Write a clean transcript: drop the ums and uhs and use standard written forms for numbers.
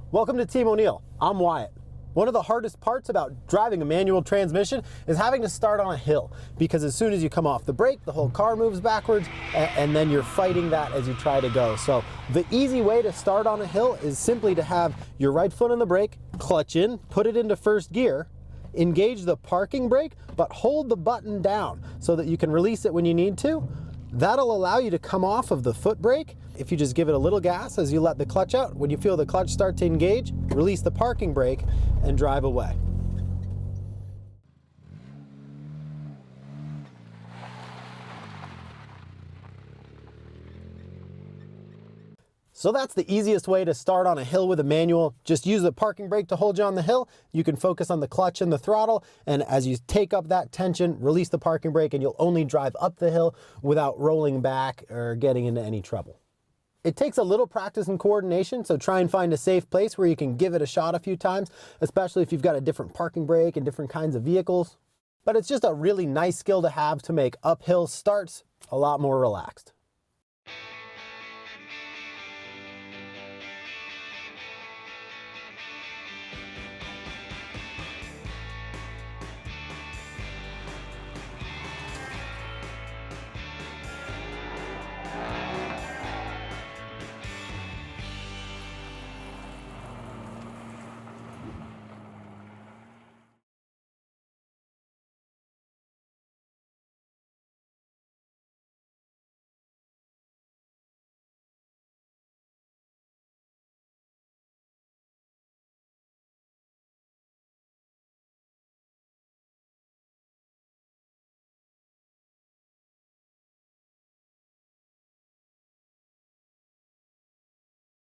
Welcome to Team O'Neill. I'm Wyatt. One of the hardest parts about driving a manual transmission is having to start on a hill, because as soon as you come off the brake, the whole car moves backwards, and then you're fighting that as you try to go. So the easy way to start on a hill is simply to have your right foot on the brake, clutch in, put it into first gear, engage the parking brake, but hold the button down so that you can release it when you need to. That'll allow you to come off of the foot brake. If you just give it a little gas as you let the clutch out, when you feel the clutch start to engage, release the parking brake and drive away. So that's the easiest way to start on a hill with a manual. Just use the parking brake to hold you on the hill. You can focus on the clutch and the throttle, and as you take up that tension, release the parking brake, and you'll only drive up the hill without rolling back or getting into any trouble. It takes a little practice and coordination, so try and find a safe place where you can give it a shot a few times, especially if you've got a different parking brake and different kinds of vehicles. But it's just a really nice skill to have to make uphill starts a lot more relaxed.